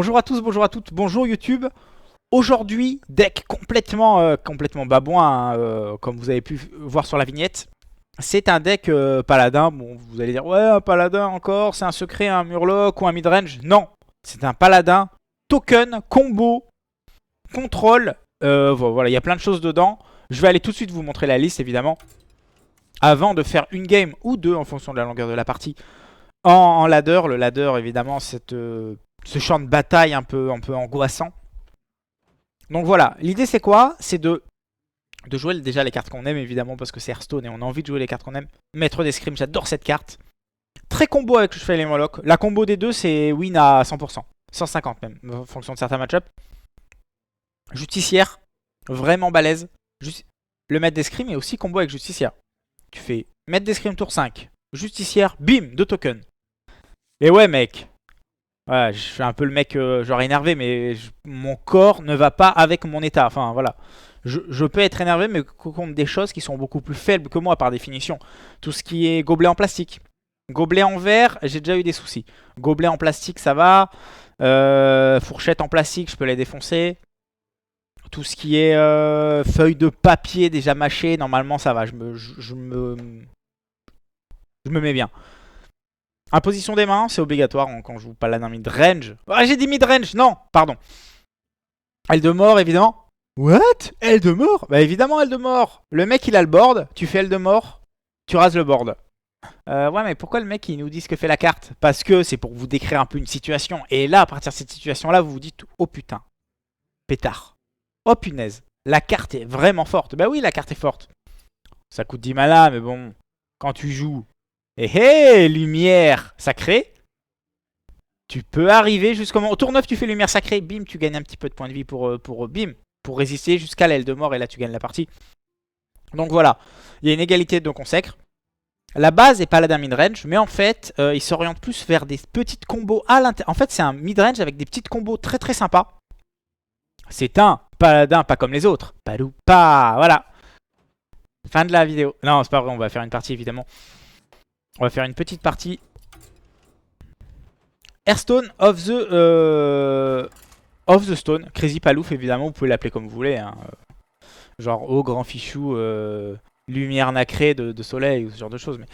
Bonjour à tous, bonjour à toutes, bonjour YouTube. Aujourd'hui, deck complètement babouin, hein, comme vous avez pu voir sur la vignette. C'est un deck paladin. Bon, vous allez dire, ouais, un paladin encore, c'est un secret, un murloc ou un midrange. Non, c'est un paladin, token, combo, contrôle. Voilà, il y a plein de choses dedans. Je vais aller tout de suite vous montrer la liste, évidemment. Avant de faire une game ou deux en fonction de la longueur de la partie. En ladder, le ladder, évidemment, ce champ de bataille un peu angoissant. Donc voilà, l'idée c'est quoi? C'est de jouer déjà les cartes qu'on aime, évidemment, parce que c'est Hearthstone et on a envie de jouer les cartes qu'on aime. Maître d'escrime, j'adore cette carte. Très combo avec le Chevalier Moloch. La combo des deux, c'est win à 100%. 150 même, en fonction de certains match-ups. Justicière, vraiment balèze. Le maître d'escrime est aussi combo avec Justicière. Tu fais maître d'escrime tour 5, Justicière, bim, 2 tokens. Et ouais mec, ouais, je suis un peu le mec genre énervé, mais mon corps ne va pas avec mon état. Enfin voilà, je peux être énervé, mais contre des choses qui sont beaucoup plus faibles que moi par définition. Tout ce qui est gobelet en plastique, gobelet en verre, j'ai déjà eu des soucis. Gobelet en plastique, ça va. Fourchette en plastique, je peux les défoncer. Tout ce qui est feuilles de papier déjà mâchées, normalement ça va. Je me mets bien. Imposition des mains, c'est obligatoire quand je joue paladin mid-range. Ah, j'ai dit mid-range, non, pardon. Aile de mort, évidemment. What? Aile de mort? Bah évidemment, aile de mort. Le mec, il a le board, tu fais aile de mort, tu rases le board. Ouais, mais pourquoi le mec, il nous dit ce que fait la carte? Parce que c'est pour vous décrire un peu une situation. Et là, à partir de cette situation-là, vous vous dites, oh putain, pétard. Oh punaise, la carte est vraiment forte. Bah oui, la carte est forte. Ça coûte 10 mana, mais bon, quand tu joues... Et hé, lumière sacrée. Tu peux arriver jusqu'au moment... Au tour 9, tu fais lumière sacrée. Bim, tu gagnes un petit peu de points de vie pour résister jusqu'à l'aile de mort. Et là, tu gagnes la partie. Donc voilà. Il y a une égalité de consacre. La base est paladin midrange. Mais en fait, il s'oriente plus vers des petites combos à l'intérieur. En fait, c'est un midrange avec des petites combos très très sympas. C'est un paladin pas comme les autres. Padou pas. Voilà. Fin de la vidéo. Non, c'est pas vrai. On va faire une partie évidemment. On va faire une petite partie. Hearthstone of the Stone. Crazy Palouf, évidemment, vous pouvez l'appeler comme vous voulez. Hein. Genre au grand fichou, lumière nacrée de soleil ou ce genre de choses. Mais...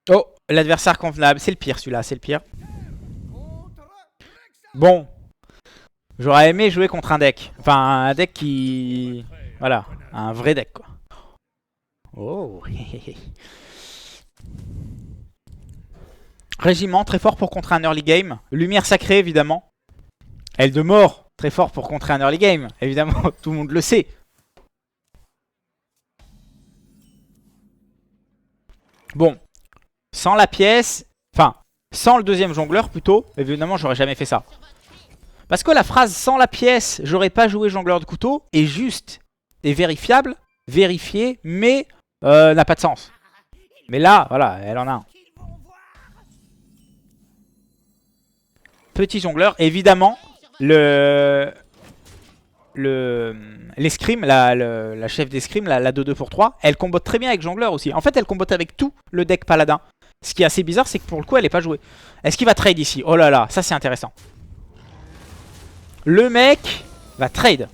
Oh, l'adversaire convenable. C'est le pire celui-là, c'est le pire. Bon, j'aurais aimé jouer contre un deck. Enfin, un deck qui... Voilà, un vrai deck quoi. Oh, Régiment, très fort pour contrer un early game. Lumière sacrée, évidemment. Aile de mort, très fort pour contrer un early game. Évidemment, tout le monde le sait. Bon, sans la pièce... Enfin, sans le deuxième jongleur plutôt. Évidemment, j'aurais jamais fait ça. Parce que la phrase sans la pièce, j'aurais pas joué jongleur de couteau est juste et vérifiable, vérifié, mais n'a pas de sens. Mais là, voilà, elle en a un. Petit jongleur, évidemment, l'escrime, la chef d'escrime, la 2-2 pour 3, elle combote très bien avec jongleur aussi. En fait, elle combote avec tout le deck paladin. Ce qui est assez bizarre, c'est que pour le coup, elle n'est pas jouée. Est-ce qu'il va trade ici? Oh là là, ça c'est intéressant. Le mec va trade.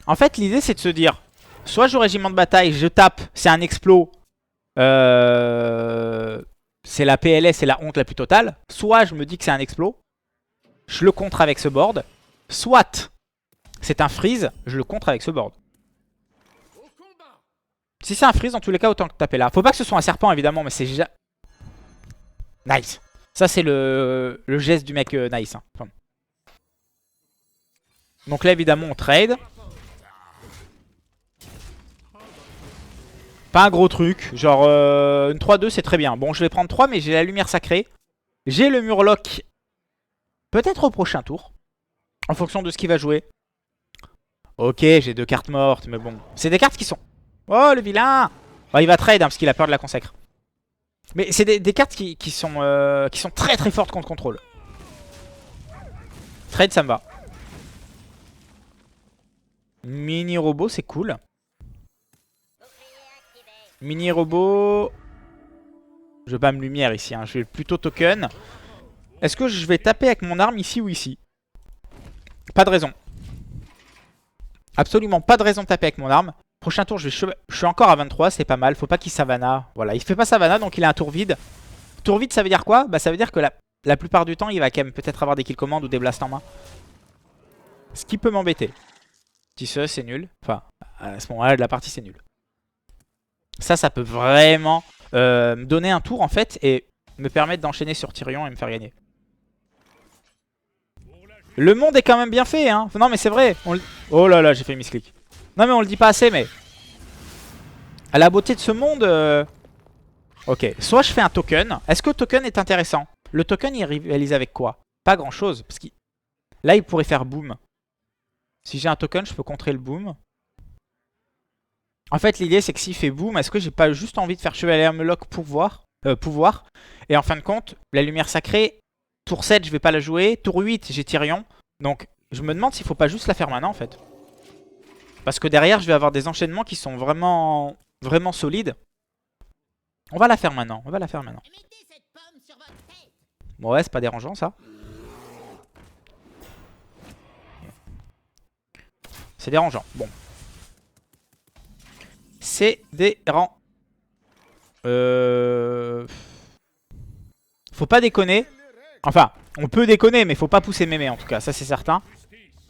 En fait, l'idée, c'est de se dire, soit je joue régiment de bataille, je tape, c'est un explos, c'est la PLS et la honte la plus totale. Soit je me dis que c'est un explos, je le contre avec ce board. Soit c'est un freeze, je le contre avec ce board. Si c'est un freeze, dans tous les cas, autant que taper là. Faut pas que ce soit un serpent, évidemment, mais c'est déjà... Nice. Ça, c'est le geste du mec nice. Hein. Enfin. Donc là, évidemment, on trade. Pas un gros truc. Genre, une 3-2, c'est très bien. Bon, je vais prendre 3, mais j'ai la lumière sacrée. J'ai le murloc. Peut-être au prochain tour. En fonction de ce qu'il va jouer. Ok, j'ai 2 cartes mortes, mais bon. C'est des cartes qui sont... Oh, le vilain! Oh, il va trade, hein, parce qu'il a peur de la consacre. Mais c'est des cartes qui sont très très fortes contre contrôle. Trade, ça me va. Mini robot, c'est cool. Mini robot... Je veux pas me lumière ici, hein. Je vais plutôt token. Est-ce que je vais taper avec mon arme ici ou ici? Pas de raison. Absolument pas de raison de taper avec mon arme. Prochain tour, je suis encore à 23, c'est pas mal. Faut pas qu'il savana. Voilà, il fait pas savana, donc il a un tour vide. Tour vide, ça veut dire quoi? Bah ça veut dire que la plupart du temps, il va quand même peut-être avoir des kills commandes ou des blasts en main. Ce qui peut m'embêter. Tisseux, c'est nul. Enfin, à ce moment-là de la partie, c'est nul. Ça peut vraiment me donner un tour en fait et me permettre d'enchaîner sur Tyrion et me faire gagner. Le monde est quand même bien fait, hein. Non mais c'est vrai. Oh là là, j'ai fait misclick. Non mais on le dit pas assez, mais à la beauté de ce monde... Ok, soit je fais un token. Est-ce que le token est intéressant? Le token, il rivalise avec quoi? Pas grand-chose. Parce que là, il pourrait faire boom. Si j'ai un token, je peux contrer le boom. En fait, l'idée, c'est que s'il fait boom, est-ce que j'ai pas juste envie de faire chevalier Murloc pouvoir Et en fin de compte, la lumière sacrée, tour 7, je vais pas la jouer. Tour 8, j'ai Tyrion. Donc, je me demande s'il faut pas juste la faire maintenant, en fait. Parce que derrière, je vais avoir des enchaînements qui sont vraiment, vraiment solides. On va la faire maintenant. On va la faire maintenant. Bon, ouais, c'est pas dérangeant, ça. C'est dérangeant. Bon. C'est dérangeant. Faut pas déconner. Enfin, on peut déconner, mais faut pas pousser mémé en tout cas, ça c'est certain.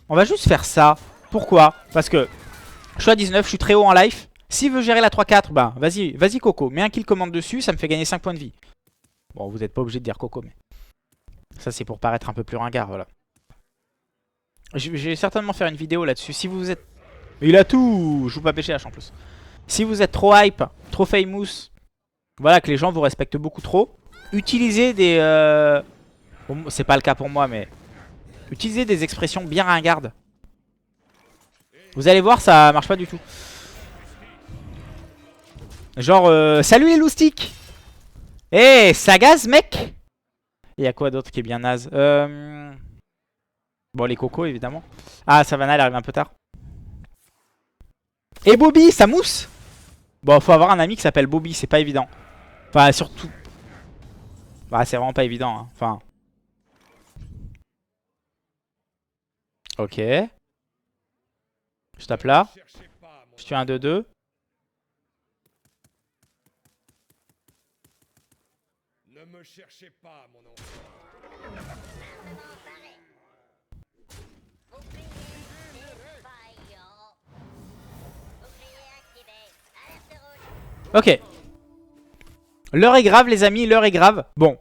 On va juste faire ça. Pourquoi? Parce que je suis à 19, je suis très haut en life. S'il veut gérer la 3-4, bah vas-y Coco. Mets un kill commande dessus, ça me fait gagner 5 points de vie. Bon, vous n'êtes pas obligé de dire Coco, mais ça c'est pour paraître un peu plus ringard, voilà. Je vais certainement faire une vidéo là-dessus. Si vous êtes... Il a tout. Je joue pas PCH en plus. Si vous êtes trop hype, trop famous, voilà, que les gens vous respectent beaucoup trop, utilisez des... Bon, c'est pas le cas pour moi, mais... Utilisez des expressions bien ringardes. Vous allez voir, ça marche pas du tout. Genre, salut les loustiques. Eh, ça gaze, mec. Il y a quoi d'autre qui est bien naze? Bon, les cocos, évidemment. Ah, Savannah, elle arrive un peu tard. Et Bobby, ça mousse. Bon, faut avoir un ami qui s'appelle Bobby, c'est pas évident. Enfin, surtout... Bah, c'est vraiment pas évident, hein. Enfin... Ok. Je tape là. Je tue un 2-2. Ne me cherchez pas, mon enfant. Ok. L'heure est grave, les amis, l'heure est grave. Bon.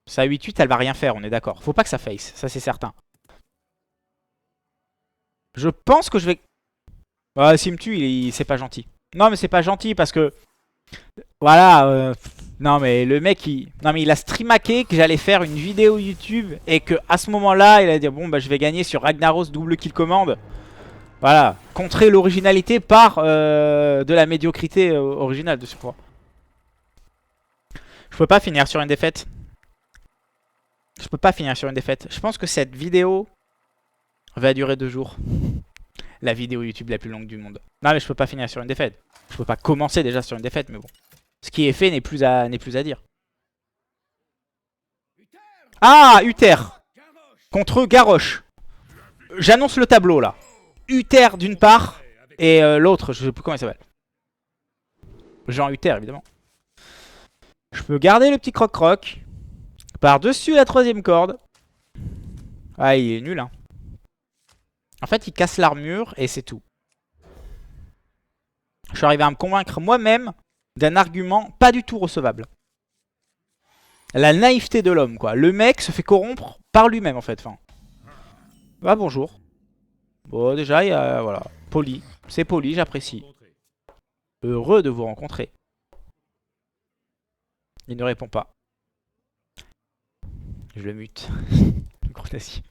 Ça 8-8, elle va rien faire, on est d'accord. Faut pas que ça face, ça c'est certain. Je pense que je vais... Ah, s'il me tue, c'est pas gentil. Non, mais c'est pas gentil parce que... Voilà, non mais le mec non mais il a streamaké que j'allais faire une vidéo YouTube et que à ce moment-là il a dit bon bah je vais gagner sur Ragnaros double kill commande. Voilà, contrer l'originalité par de la médiocrité originale de ce point. Je peux pas finir sur une défaite. Je peux pas finir sur une défaite. Je pense que cette vidéo va durer 2 jours. La vidéo YouTube la plus longue du monde. Non mais je peux pas finir sur une défaite. Je peux pas commencer déjà sur une défaite mais bon. Ce qui est fait n'est plus à dire. Ah, Uther contre Garrosh. J'annonce le tableau là. Uther d'une part et l'autre, je sais plus comment il s'appelle. Jean Uther évidemment. Je peux garder le petit croc-croc. Par-dessus la 3ème corde. Ah, il est nul hein. En fait, il casse l'armure et c'est tout. Je suis arrivé à me convaincre moi-même d'un argument pas du tout recevable. La naïveté de l'homme, quoi. Le mec se fait corrompre par lui-même, en fait. Enfin. Ah, bonjour. Bon, déjà, il y a... Voilà. Poli. C'est poli, j'apprécie. Heureux de vous rencontrer. Il ne répond pas. Je le mute. Le gros nazi.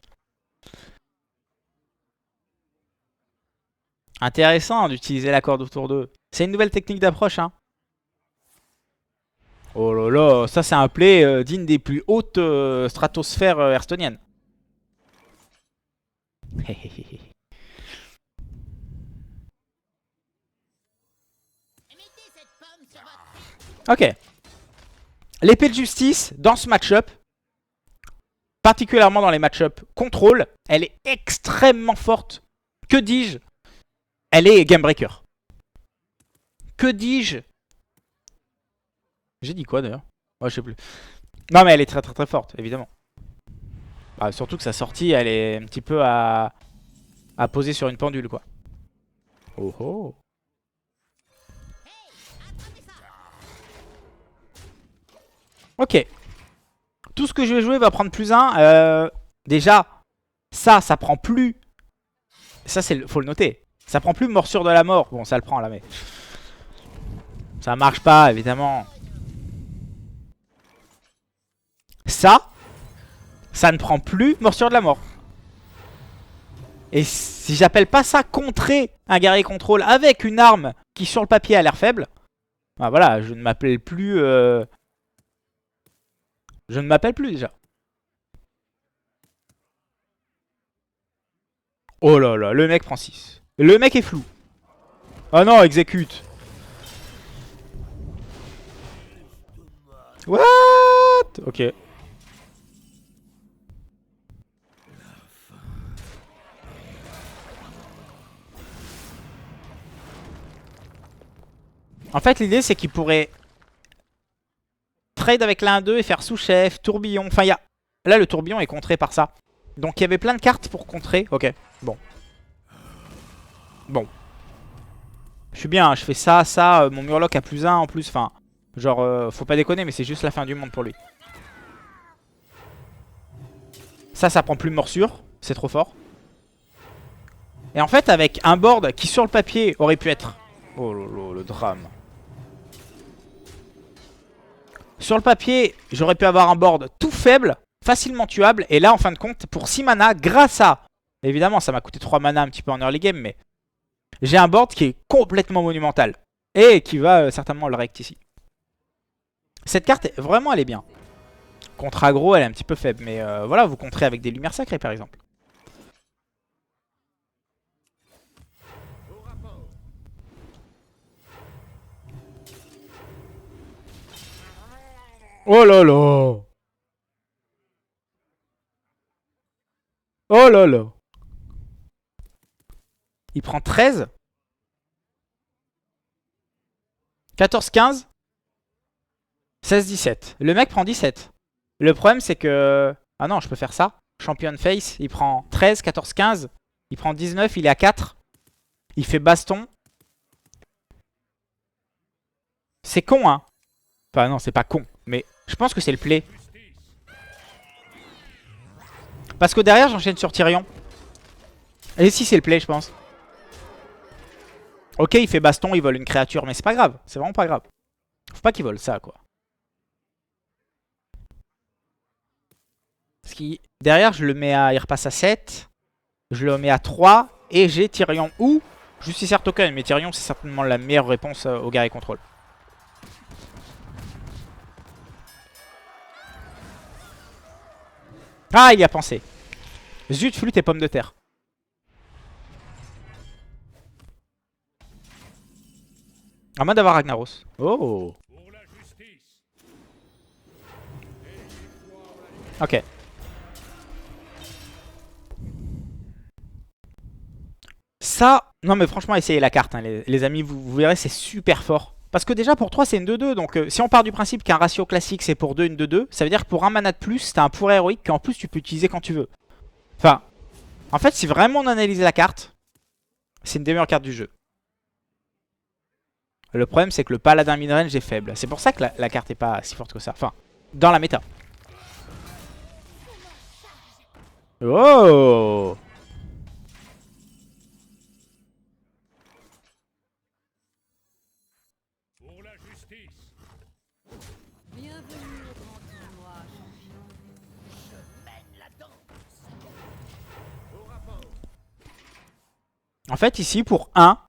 Intéressant d'utiliser la corde autour d'eux. C'est une nouvelle technique d'approche, hein. Oh là là, ça c'est un play digne des plus hautes stratosphères hearthstoniennes. Ok. L'épée de justice, dans ce match-up, particulièrement dans les match-up contrôle, elle est extrêmement forte. Que dis-je? Elle est game breaker. Que dis-je? J'ai dit quoi d'ailleurs? Ouais, je sais plus. Non mais elle est très très très forte, évidemment. Bah, surtout que sa sortie, elle est un petit peu à poser sur une pendule, quoi. Oh oh. Ok. Tout ce que je vais jouer va prendre +1. Déjà, ça prend plus. Ça, faut le noter. Ça prend plus morsure de la mort. Bon, ça le prend là, mais ça marche pas, évidemment. Ça ne prend plus morsure de la mort. Et si j'appelle pas ça contrer un guerrier contrôle avec une arme qui sur le papier a l'air faible, bah voilà, je ne m'appelle plus... Je ne m'appelle plus déjà. Oh là là, le mec prend 6. Le mec est flou. Oh non, exécute. What? Ok. En fait, l'idée, c'est qu'il pourrait trade avec la 1-2 et faire sous-chef, tourbillon. Enfin, il y a... Là, le tourbillon est contré par ça. Donc, il y avait plein de cartes pour contrer. Ok, bon. Bon. Je suis bien, hein. Je fais ça, ça. Mon Murloc a +1 en plus. Enfin, genre, faut pas déconner, mais c'est juste la fin du monde pour lui. Ça prend plus de morsure. C'est trop fort. Et en fait, avec un board qui, sur le papier, aurait pu être... Oh lolo, le drame. Sur le papier, j'aurais pu avoir un board tout faible, facilement tuable. Et là, en fin de compte, pour 6 mana, grâce à... Évidemment, ça m'a coûté 3 mana un petit peu en early game, mais... J'ai un board qui est complètement monumental. Et qui va certainement le rect ici. Cette carte, vraiment, elle est bien. Contre aggro, elle est un petit peu faible. Mais voilà, vous contrez avec des lumières sacrées, par exemple. Oh là là! Oh là là! Il prend 13. 14, 15. 16, 17. Le mec prend 17. Le problème, c'est que... Ah non, je peux faire ça. Champion face, il prend 13, 14, 15. Il prend 19, il est à 4. Il fait baston. C'est con, hein. Enfin, non, c'est pas con. Mais je pense que c'est le play. Parce que derrière, j'enchaîne sur Tyrion. Et si, c'est le play, je pense. Ok, il fait baston, il vole une créature. Mais c'est pas grave. C'est vraiment pas grave. Faut pas qu'il vole ça, quoi. Parce que derrière, je le mets à... Il repasse à 7. Je le mets à 3. Et j'ai Tyrion ou Justicière Token. Mais Tyrion, c'est certainement la meilleure réponse au guerrier contrôle. Ah, il y a pensé. Zut, flûte et pommes de terre. À moins d'avoir Ragnaros. Oh. Ok. Ça, non mais franchement, essayez la carte, hein, les amis, vous verrez, c'est super fort. Parce que déjà, pour 3, c'est une 2-2. Donc, si on part du principe qu'un ratio classique, c'est pour 2, une 2-2, ça veut dire que pour un mana de plus, t'as un pouvoir héroïque qu'en plus, tu peux utiliser quand tu veux. Enfin, en fait, si vraiment on analyse la carte, c'est une des meilleures cartes du jeu. Le problème, c'est que le paladin midrange est faible. C'est pour ça que la carte est pas si forte que ça. Enfin, dans la méta. Oh! En fait, ici, pour 1,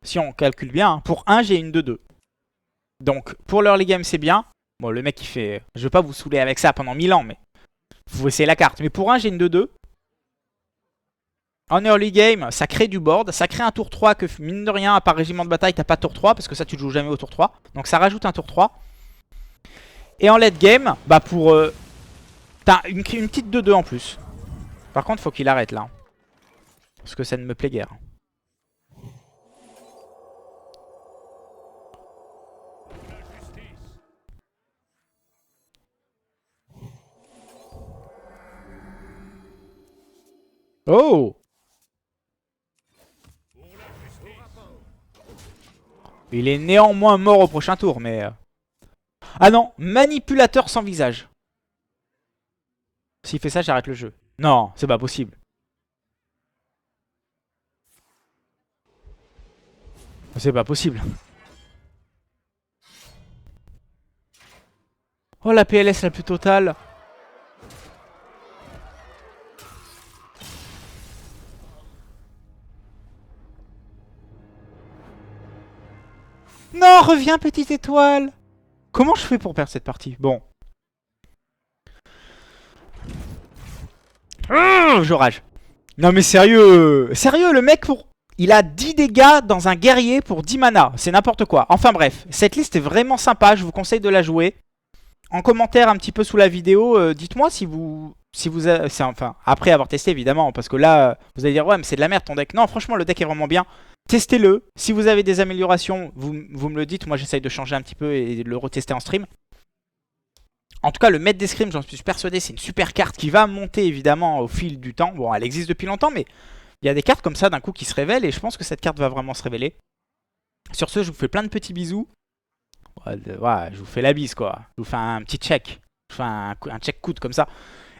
si on calcule bien, hein, pour 1, j'ai une 2-2. Donc, pour l'early game, c'est bien. Bon, le mec, il fait... Je vais pas vous saouler avec ça pendant 1000 ans, mais... Vous essayez la carte. Mais pour 1, j'ai une 2-2. En early game, ça crée du board. Ça crée un tour 3 que, mine de rien, à part régiment de bataille, t'as pas tour 3. Parce que ça, tu joues jamais au tour 3. Donc, ça rajoute un tour 3. Et en late game, bah pour... t'as une petite 2-2 en plus. Par contre, faut qu'il arrête là. Parce que ça ne me plaît guère. Oh! Il est néanmoins mort au prochain tour, mais... Ah non, manipulateur sans visage. S'il fait ça, j'arrête le jeu. Non, c'est pas possible. C'est pas possible. Oh, la PLS la plus totale. Non, reviens, petite étoile. Comment je fais pour perdre cette partie? Bon. Je rage. Non mais sérieux. Sérieux, le mec pour... Il a 10 dégâts dans un guerrier pour 10 mana. C'est n'importe quoi. Enfin bref, cette liste est vraiment sympa. Je vous conseille de la jouer. En commentaire un petit peu sous la vidéo, dites-moi si vous... enfin, après avoir testé évidemment. Parce que là, vous allez dire ouais mais c'est de la merde ton deck. Non, franchement le deck est vraiment bien. Testez-le. Si vous avez des améliorations, vous me le dites. Moi j'essaye de changer un petit peu et de le retester en stream. En tout cas, le maître d'escrime, j'en suis persuadé, c'est une super carte qui va monter évidemment au fil du temps. Bon, elle existe depuis longtemps, mais il y a des cartes comme ça d'un coup qui se révèlent et je pense que cette carte va vraiment se révéler. Sur ce, je vous fais plein de petits bisous. Ouais, je vous fais la bise quoi. Je vous fais un petit check. Je vous fais un check coude comme ça.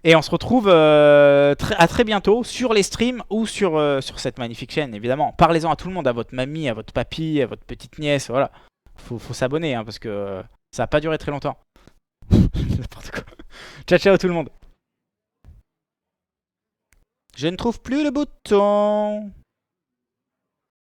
Et on se retrouve à très bientôt sur les streams ou sur cette magnifique chaîne évidemment. Parlez-en à tout le monde, à votre mamie, à votre papy, à votre petite nièce. Voilà. Faut s'abonner hein, parce que ça va pas durer très longtemps. N'importe quoi. Ciao ciao tout le monde. Je ne trouve plus le bouton.